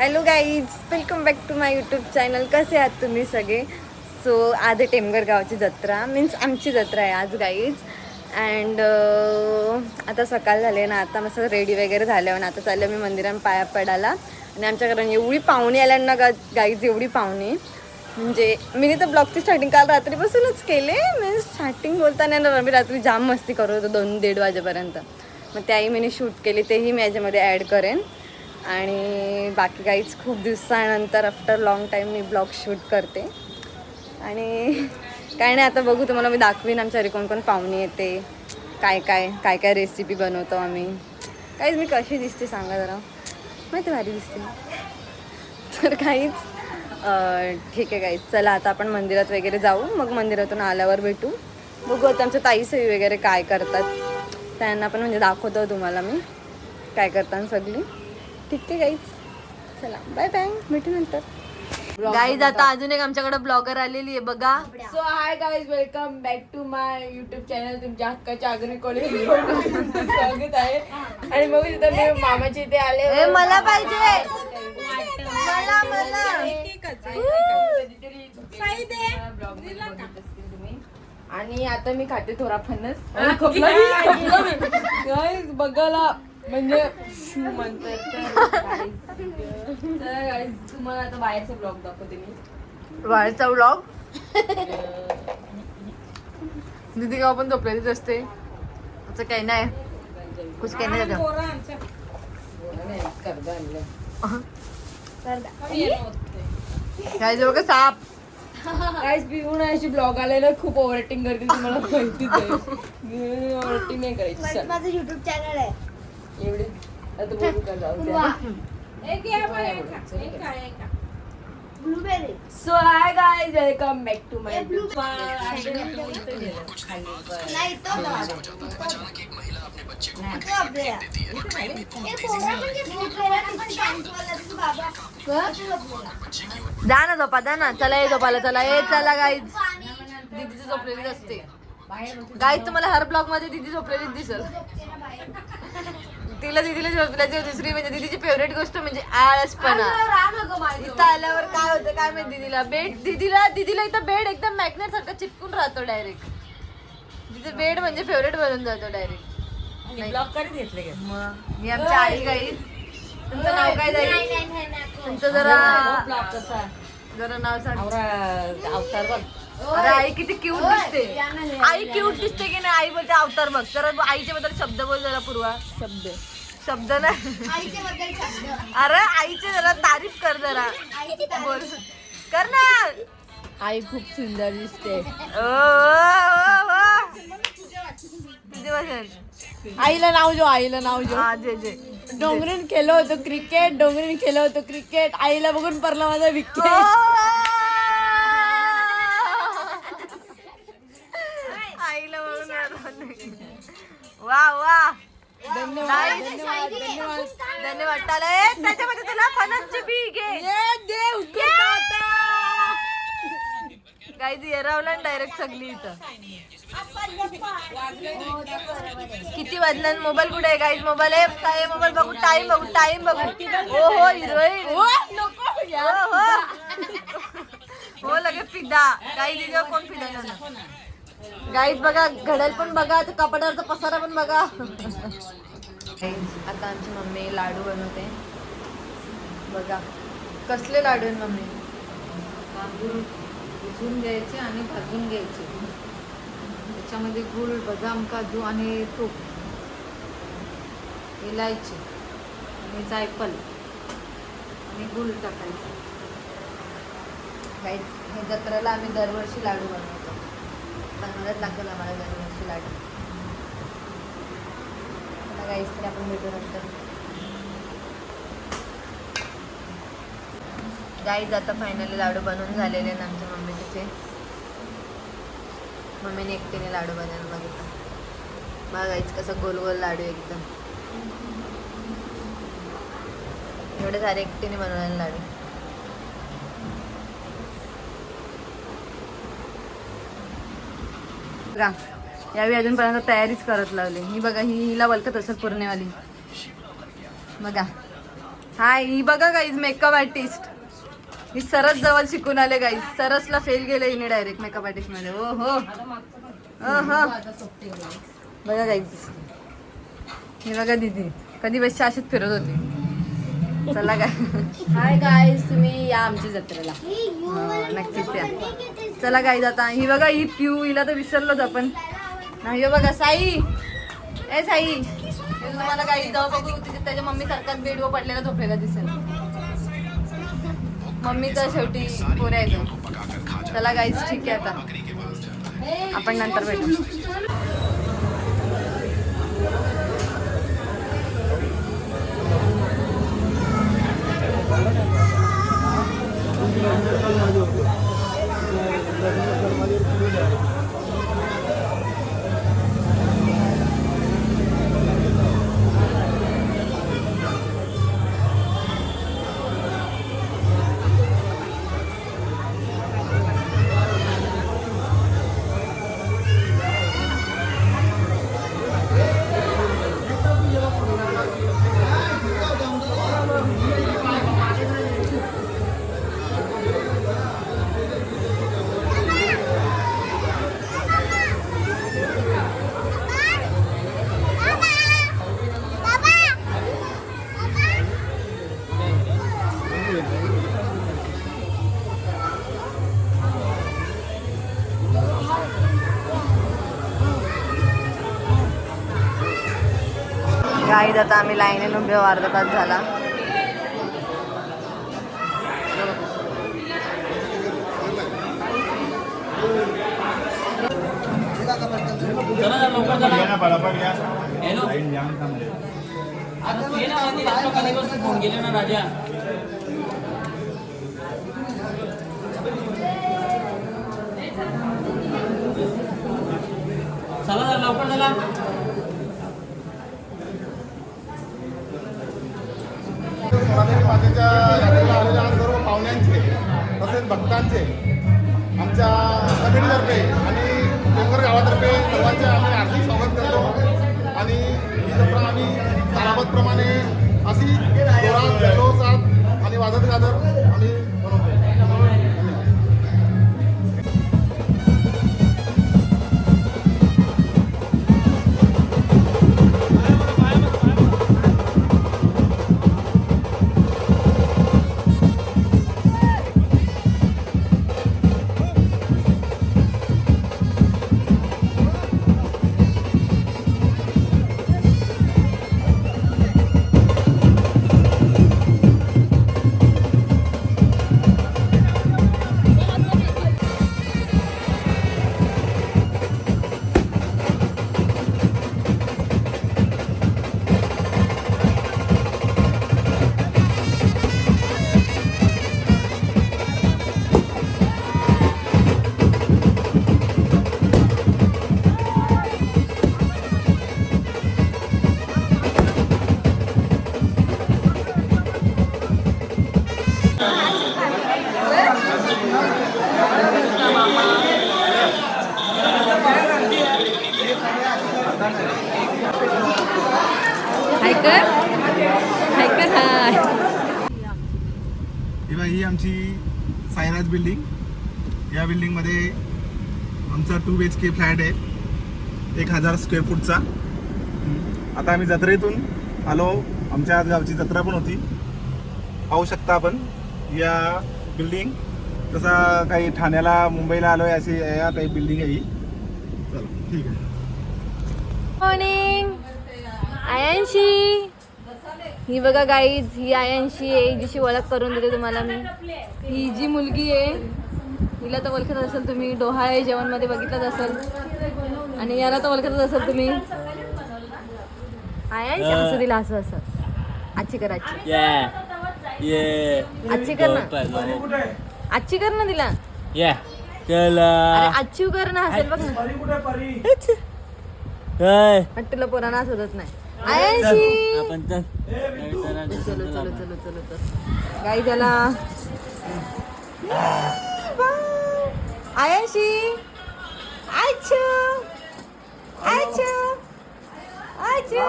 Hello guys, welcome back to my YouTube channel. कसे आहात तुम्ही सगळे? सो आज आहे टेमघर गावची जत्रा, मीन्स आमची जत्रा आहे आज गाईज. अँड आता सकाळ झाले ना, आता मस्त रेडी वगैरे झाल्यावर आता चाललं मी मंदिरात पाया पडायला. आणि आमच्याकडे एवढी पाहुणी आल्या ना गाईज, एवढी पाहुणी म्हणजे मी तर ब्लॉगची स्टार्टिंग काल रात्रीपासूनच केले. मीन्स स्टार्टिंग बोलताना ना मी रात्री जाम मस्ती करत होतो 2-1:30 वाजेपर्यंत. मग त्याही मी शूट केली, तेही मी याच्यामध्ये ॲड करेन. आणि बाकी काहीच खूप दिवसानंतर आफ्टर लॉंग टाईम मी ब्लॉग शूट करते. आणि काय नाही, आता बघू, तुम्हाला मी दाखवीन आमच्या घरी कोण कोण पाहुणे येते, काय काय रेसिपी बनवतो आम्ही. काहीच मी कशी दिसते सांगा जरा, माहिती भारी दिसते तर काहीच. ठीक आहे काहीच, चला आता आपण मंदिरात वगैरे जाऊ, मग मंदिरातून आल्यावर भेटू. बघू आता आमच्या ताईसई वगैरे काय करतात, त्यांना पण म्हणजे दाखवतो तुम्हाला मी काय करतात सगळी. ठीक आहे गाईज, चला बाय बाय, भेटू नंतर. गाईज आता अजून एक आमच्याकडे ब्लॉगर आलेली आहे बघा. So hi guys, welcome back to my YouTube channel. तुमच्या हक्काच्या आग्रही कॉलेज स्वागत आहे. आणि मग तिथं मी मामाच्या इथे आले. मला पाहिजे, मला आणि आता मी खाते थोडा फणस. गाईज बघायला म्हणजे म्हणतात तुम्हाला आता बाहेरचा ब्लॉग दाखवते मी. बाहेरचा व्लॉग. दीदी गाव पण झोपलेलीच असते, असं काही नाही, कुछ काही नाही काय बघा साप. गाईज पिऊन अशी ब्लॉग आलेला खूप ओव्हर ऍक्टिंग करते, तुम्हाला माहितीच आहे. ओव्हर ऍक्टिंग नाही करायची. माझं युट्यूब चॅनल आहे. एवढे आता बोलू का जाऊ blueberry. So hi guys, welcome back to my नाही तो आपल्या जा ना झोपा, जा ना, चला ये झोपाला, चला ये, चला गाईज. दीदी झोपलेलीच असते गाईज, तुम्हाला हर ब्लॉग मध्ये दीदी झोपलेलीच दिसल. दीदीला झोपल्याची दुसरी म्हणजे दीदीची फेवरेट गोष्ट म्हणजे आळसपणा. इथं आल्यावर काय होतं काय माहिती, दीदीला इथं बेड एकदम मॅग्नेट सारखं चिपकून राहतो डायरेक्ट. तिथे बेड म्हणजे फेवरेट बनून जातो डायरेक्ट. मग मी आमच्या आई गाईज. तुमचं नाव काय जाईल? तुमचं जरा नाव सांग. अवतार बघ. अरे आई किती क्यूट दिसते, आई क्यूट दिसते की नाही? आई बोलते अवतार बघ. तर आईच्या बद्दल शब्द बोल जरा पूर्वा. शब्द नाही, अरे आईचे जरा तारीफ कर, जरा बोल, कर ना. आई खूप सुंदर दिसते. आईला नाव जो, आईला नाव जो. जे डोंगरीन खेळलो होतो क्रिकेट, डोंगरीन खेळलो होतो क्रिकेट. आईला बघून पडला माझा विकेट. आईला बघून वा वा, धन्यवाद. त्याच्यामध्ये तुला फणसची बी घे. गाईज येरावला डायरेक्ट सगळी इथं. किती वाजल्यान? मोबाईल कुठे आहे गाईज? मोबाईल आहे काय? मोबाईल बघू, टाइम बघू. हो हो, हिरोईन हो लगे फिदा. गाईज इथं कोण फिदा ना गाईज. बघा घड्याळ पण बघा, कपाटावरचा पसारा पण बघा. आता आमची मम्मी लाडू बनवते बघा. कसले लाडू आहेत मम्मी? तांदूळ भिजवून घ्यायचे आणि भाजून घ्यायचे. त्याच्यामध्ये गूळ, बदाम, काजू आणि तूप, इलायची आणि जायफळ आणि गूळ टाकायचं. गाईज हे जत्रेला आम्ही दरवर्षी लाडू बनवतो, बनवायलाच लागेल आम्हाला दरवर्षी लाडू. गाईज तर आपण भेटू नंतर. गाईज आता फायनली लाडू बनवून झालेले आहेत आमच्या मम्मीचे. मम्मीने एकटीने लाडू बनवायला बघितलं बघा गाईज, कसं गोल गोल लाडू एकदम. एवढे सारे एकटीने बनवलेले लाडू. बघा यावेळी अजूनपर्यंत तयारीच करत लावली. ही बघा, हिला बोलतात असं पूर्णेवाली. बघा हाय, ही बघा गाईज मेकअप आर्टिस्ट. ही सरस जवळ शिकून आले गाईज. सरसला फेल गेले हिने डायरेक्ट मेकअप आर्टिस्ट मध्ये. ओ हो बघा गाईज, ही बघा दीदी कधी बसच्या अशीच फिरत होती. चला काय, हाय गाईज, तुम्ही या आमच्या जत्रेला. नक्कीच या. चला गाईज, आता ही बघा ही पिऊ, हिला तर विसरलोच आपण. नाही बघा साई, ए साई, तुम्हाला गाईज जाऊ बघू त्याच्या मम्मी सारखाच बेडवर पडलेला झोपलेला दिसेल. मम्मी तर शेवटी पोऱ्या येतो. चला गाईज, ठीक आहे, आता आपण नंतर भेटू. गाईज, आता आम्ही लाईनीने उभे अर्धा तास झाला. सोनादेवी मातेच्या यात्रेला आलेल्या सर्व पाहुण्यांचे तसेच भक्तांचे आमच्या कमिटीतर्फे आणि डोंगर गावातर्फे सर्वांचे आम्ही हार्दिक स्वागत करतो. आणि ही जत्रा आम्ही सालाबतप्रमाणे अशी जोरात जल्लोषात आणि वाजत गाजत आम्ही बनवतो. ही आमची साईराज बिल्डिंग. या बिल्डिंगमध्ये आमचा 2 BHK फ्लॅट आहे, 1000 स्क्वेअर फूटचा. आता आम्ही जत्रेतून आलो. आमच्या आज गावची जत्रा पण होती. पाहू शकता आपण या बिल्डिंग. तसा काही ठाण्याला मुंबईला आलो आहे अशी या टाईप बिल्डिंग आहे ही. चला ठीक आहे. मॉर्निंग आयांशी. ही बघा गाईज, ही आयांशी आहे, जिशी ओळख करून देते तुम्हाला मी. ही जी मुलगी आहे हिला तर ओळखत असेल तुम्ही, डोहाळे जेवणमध्ये बघितलंच असेल. आणि याला तर ओळखतच असेल तुम्ही. आयांशी असं दिला असं असं. आजची कर, आजची आजची कर ना, आजची कर ना तिला. अरे आजची कर ना, हसेल बघ ना. तुला पोरांना हसवत नाही. आयांशी चलो चलो चलो चलो चलो गाई त्याला. आयांशी आच्छू आच्छू आच्छू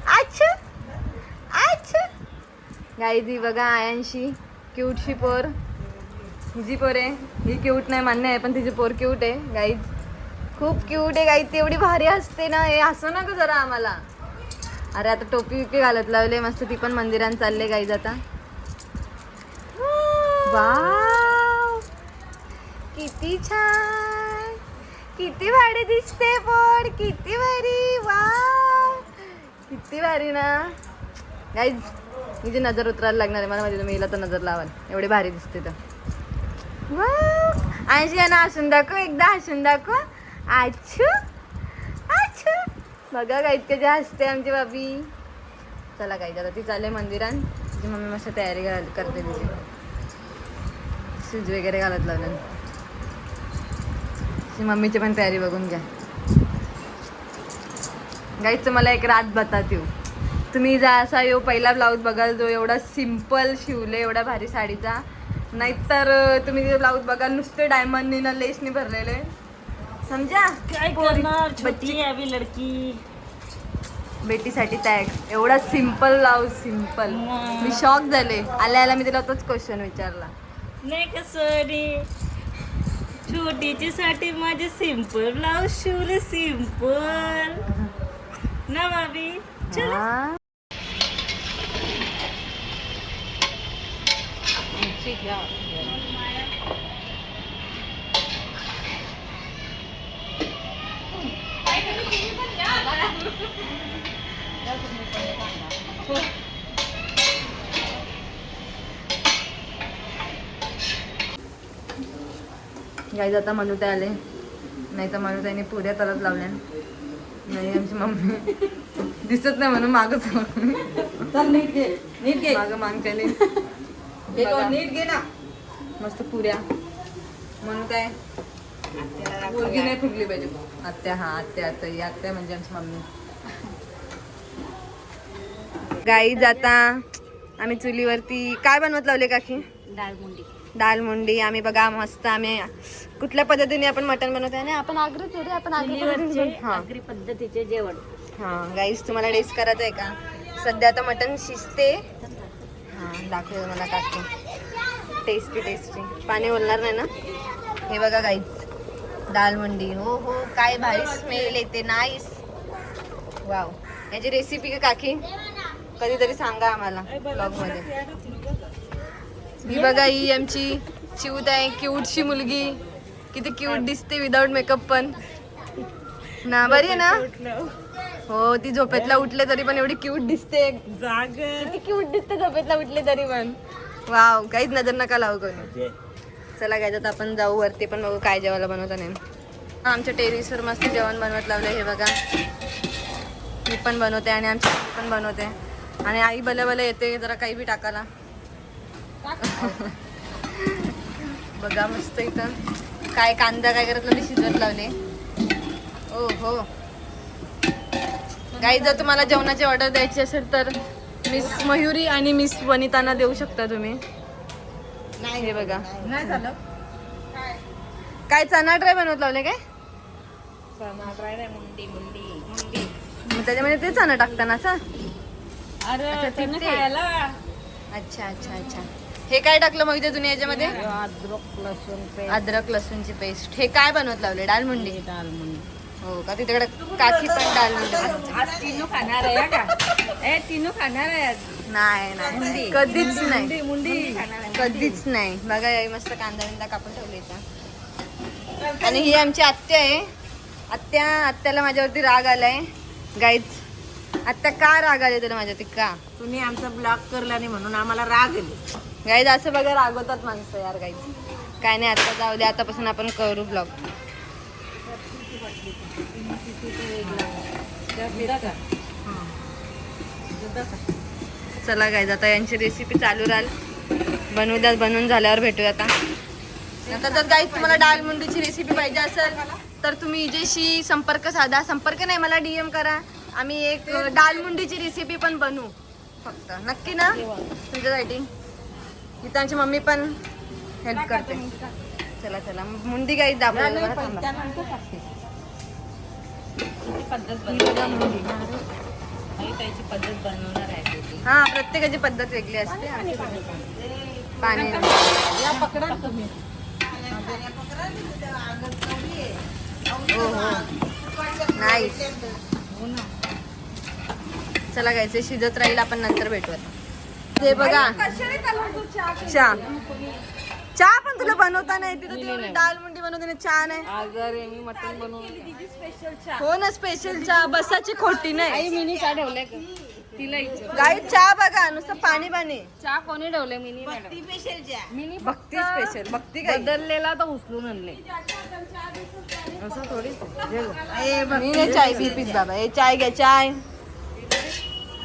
आच्छू आच्छू गाईज ही बघा आयांशी क्यूटशी पोर, हिची पोर आहे. ही क्यूट नाही मान्य आहे, पण तिची पोर क्यूट आहे गाईज. खूप क्यूट आहे गाईज. तेवढी भारी असते ना. हे असं ना ग जरा आम्हाला. अरे आता टोपी विपी घालत लावले मस्त. ती पण मंदिरात चालले गाईज आता. वाव किती छान, किती भारी दिसते पोर, किती भारी. वाव किती भारी ना गाईज. हिची नजर उतरायला लागणार आहे मला माहिती. तुम्ही हिला तर नजर लावाल, एवढी भारी दिसते तर. वाव आयशी यांना हसून दाखव, एकदा हसून दाखव. आच्छू आच्छू. बघा गाईज कधी हसते आमची बाबी. चला गाईज आता ती चालले मंदिरात. तिची मम्मी मस्त तयारी करते तिची. सूज वगैरे घालत लावलं. मम्मीची पण तयारी बघून घ्या गाईज. तुम्हाला एक रात बताती हूँ. तुम्ही जा असा यो पहिला ब्लाऊज बघाल जो एवढा सिम्पल शिवले एवढा भारी साडीचा. नाहीतर तुम्ही ते ब्लाऊज बघाल नुसते डायमंडनी ना लेसनी भरलेले. समजा काय करणार, छोटी आहे अभी लडकी. बेटीसाठी टॅग एवढा सिम्पल ब्लाऊज. सिम्पल. मी शॉक झाले. आल्या मी तिला तोच क्वेश्चन विचारला. नाही का सॉरी, छोटीची साठी माझे सिंपल ब्लाऊज शिवले. सिंपल ना भाभी. हा. गाईज आता मनुताई आले. नाही तर मनुताईने पुऱ्या तलत लावल्या. नाही आमची मम्मी दिसत नाही म्हणून मागच नीट घे माग मागच्याने नीट घे ना. मस्त पुऱ्या. मनुताई मुलगी नाही फुगली पाहिजे. आत्या. हा आत्या. आता ही आत्या म्हणजे आमची मम्मी. गाईज आता आम्ही चुलीवरती काय बनवत लावले काकी? डाळ मुंडी. दाल मुंडी. आम्ही बघा मस्त आम्ही कुठल्या पद्धतीने आपण मटण बनवतो आहे. आपण आग्रा थोडी आपण आगरी पद्धतीचे जेवण. हां गाईज तुम्हाला टेस्ट करायचं आहे का? सध्या आता मटण शिजते. हां दाखव मला काकी. Tasty tasty. पाणी बोलणार नाही ना. हे बघा गाईज दाल मुंडी. हो हो काय भारी स्मेल येते. नाईस. वाव. याची रेसिपी का काकी कधीतरी सांगा आम्हाला ब्लॉगमध्ये. ही बघा ही आमची चिऊत आहे. क्यूटशी मुलगी. किती क्यूट दिसते विदाऊट मेकअप पण ना. बरी आहे ना. हो ती झोपेतला उठले तरी पण एवढी क्यूट दिसते. किती क्यूट दिसते झोपेतला उठले तरी पण. वाव काहीच नजर नका लावू कोणी. चला काय आता आपण जाऊ वरती पण बघू काय जेवायला बनवता नाही. आमच्या टेरिसवर मस्त जेवण बनवत लावलं. हे बघा मी पण बनवते आणि आमची पण बनवते. आणि आई भले भले येते जरा काही बी टाकायला. बघा मस्त इथं काय कांदा काय करत मी शिजवत लावले. ओ हो गाई. जर तुम्हाला जेवणाची ऑर्डर द्यायची असेल तर मिस मयुरी आणि मिस वनितांना देऊ शकता तुम्ही. हे बघा नाही झालं. काय चना ड्राय बनवत लावले काय? मुंडी मुंडी मुंडी. मग त्याच्यामध्ये ते चना टाकताना असं. अरे अच्छा, त्यांना तिथे. खायला अच्छा अच्छा अच्छा. हे काय टाकलं मग इथे तुम्ही याच्यामध्ये? अद्रक लसूण पेस्ट. अद्रक लसूणची पेस्ट. हे काय बनवत लावले? डाल मुंडी. डाळ मुंडी. हो का. तिकडे काकी पण डाल मुंडी. आज तीनू खाणार आहे का? ए तीनू खाणार आहे आज. नाही नाही कधीच नाही. मुंडी खाणार आहे. कधीच नाही. बघा याही मस्त कांदा बिंदा कापून ठेवले इथं. आणि ही आमची आत्या आहे. आत्याला माझ्यावरती राग आलाय गाईज. आत्या का राग आले तुला माझ्यावरती का? तुम्ही आमचा ब्लॉग करला नाही म्हणून आम्हाला राग आले. गाईज असं बघा रागवतात माणसं यार गाईज. काय नाही आता जाऊ दे. आतापासून आपण करू ब्लॉग. चला गाईज आता यांची रेसिपी चालू राहील. बनवून झाल्यावर भेटूया आता. आता जर गाईज तुम्हाला डाळ मुंडीची रेसिपी पाहिजे असेल तर तुम्ही इजेशी संपर्क साधा. संपर्क नाही मला DM करा. आम्ही एक डाळ मुंडीची रेसिपी पण बनवू. फक्त नक्की ना तुमच्यासाठी. इथं आमची मम्मी पण हेल्प करते. चला चला मुंडी गाईज दाखवूया. त्याची पद्धत बनवणार आहे ती. हा प्रत्येकाची पद्धत वेगळी असते. पाणी या पकडा ना तुम्ही. हो हो नाईस. चला गायचे शिजत राहील, आपण नंतर भेटूयात. ते बघा चहा चहा पण तुला बनवता नाही येते, तर ती दाल मुंडी बनवते चहा नाही. अरे मी मटण बनवून हो ना स्पेशल चहा, बसाची खोटी नाही. मिनी चहा ठेवलाय का तिला गाई चहा बघा नुसतं पाणी पाणी. चहा कोणी ठेवलंय मिनी भक्ती स्पेशल. भक्ती काय बदललेला तर उचलून आणले असं थोडीच मी नाही चाय पीत बाबा. हे चाय घ्या चाय.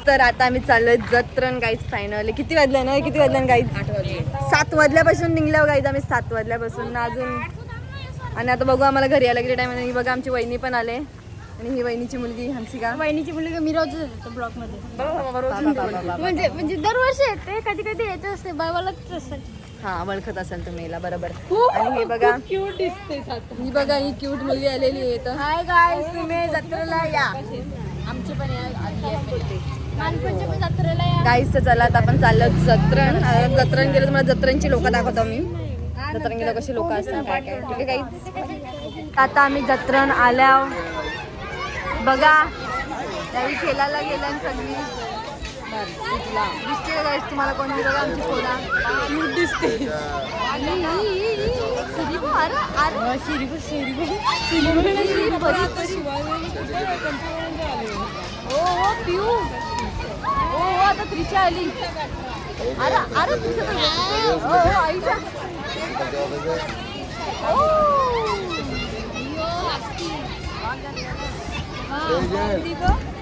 तर आता आम्ही चाललोय जत्रण गाईज फायनल. किती वाजल्या ना, किती वाजल्या गाईज? 8 वाजले. 7 वाजल्यापासून निघल्यावर गाईज आम्ही 7 वाजल्यापासून अजून. आणि आता बघू आम्हाला घरी यायला किती टाइम. ही बघा आमची वहिनी पण आले, आणि ही वहिनीची मुलगी हंसिका. वहिनीची मुलगी मी रोजच येतो ब्लॉग मध्ये. बाबा. म्हणजे दरवर्षी येते, कधी कधी येत असते बाबालाच असते. हा ओळखत असेल तुम्ही हिला बरोबर. आणि हे बघा क्यूट दिसते ही बघा ही क्यूट मुलगी आलेली आहे. तर हाय गाईस, तुम्ही जत्रेला या. आमचे पण या मानपूरच्या पण जत्रेला या. गाईज तर चला आता आपण चाललो जत्रण. जत्रण गेलं तर मला जत्रणची लोक दाखवतो मी. जत्रण गेलं कशी लोक असतात काय काय. ठीक आहे गाईज, आता आम्ही जत्रण आल्या बघा. त्यावेळी खेळायला गेल्या सगळी. दिसते गाईज तुम्हाला कोणी? बघा आमची कोणा दिसते. हो हो पिऊ. हो हो आता त्रिशा आली. अरे अरे हो हो आईच्या.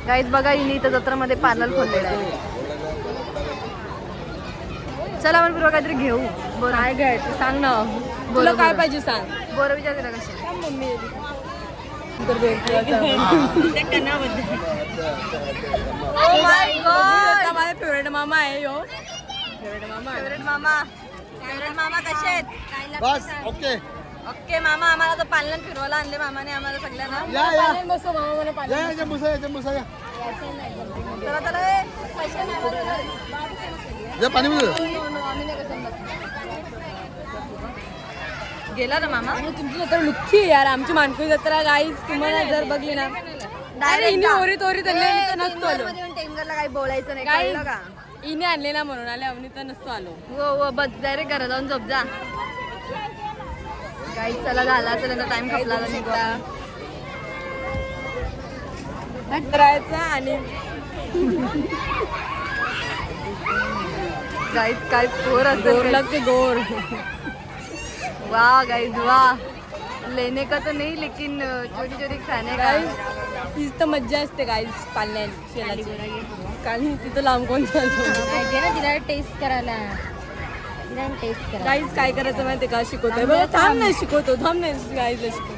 गाईज बघा हिने इथं जत्रामध्ये पार्लर खोललेलं आहे. चला आपण पूर्व काहीतरी घेऊ. बरं काय घ्यायचं सांग ना, बोला, तुला काय बोला. पाहिजे सांग. बरं विचार करा कशी. त्या कणाबद्दल Oh my God. माझा फेवरेट मामा आहे यो. फेवरेट मामा फेवरेट मामा. फेवरेट मामा कसे आहेत? बस ओके. ओके मामा, आम्हाला तर पालन फिरवायला आणले मामाने आम्हाला सगळ्यांना. या या पाण्यात बसव मामा मला पाणी. या या मुसा या मुसा या. चला चला ए, पैसे नाही आम्हाला. या पाणी मध्ये. आम्ही नाही कसं गेला ना मामा. आणि तुमची जत्रा लुक्की आहे यार. आमची मानकुळी जत्रा गाईज तुम्हाला जर बघली ना, अरे हिने ओरीत ओरीत आणले, मी तर नसतो आलो. टेंगरला काही बोलायचं नाही Guys. कळलं का? हिने आणले ना म्हणून आले, आम्ही तर नसतो आलो. हो हो बस डायरेक्ट घरा जाऊन झोप जा. काही चला झाला चला टाइम खपला निघता. करायचं आणि गाईज काय पोर गोर असेल. लागते गोर. वाह गाइस वाह. लेने का तो नहीं लेकिन चोरी चोरी खाने का. तीच तर मज्जा असते गाईज पालण्यात शेलाची. कारण तिथं लांब कोण चालतो. पाहिजे ना तिला टेस्ट करायला. तिला टेस्ट करा. गाईज काय करायचं माहिती का, शिकवतोय बघा. थांब नाही शिकवतो, थांब नाही गाईजला शिकवतो.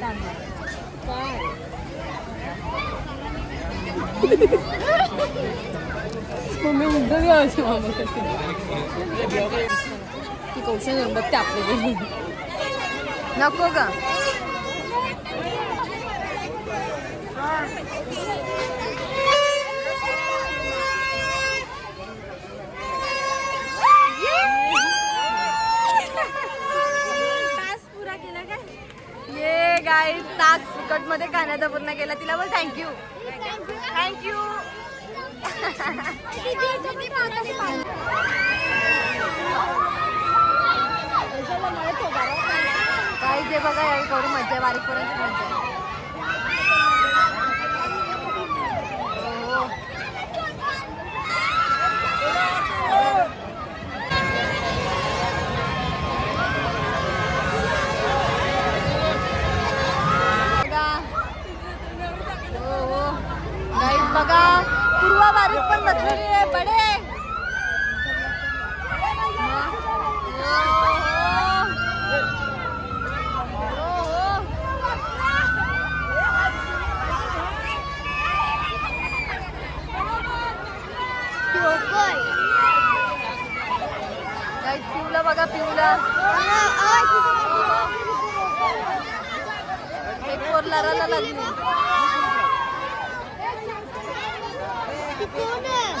काय मम्मी मुद्दा घ्यायची मामा ती कौशल बघते आपल्याकडे. नको का? ये गाईस तास फुकट मध्ये खाण्याचा पूर्ण केला. तिला बोल थँक्यू. थँक्यू. काही ते बघा यावेळी करू मज्जा, बारीक पर्यंत मज्जा. हो. बघा. हो हो गाईस बघा पूर्वा बारीक पण बसलेली आहे बडे. पिवला बघा पिवला. एक पोर लढायला लागली. कोण आहे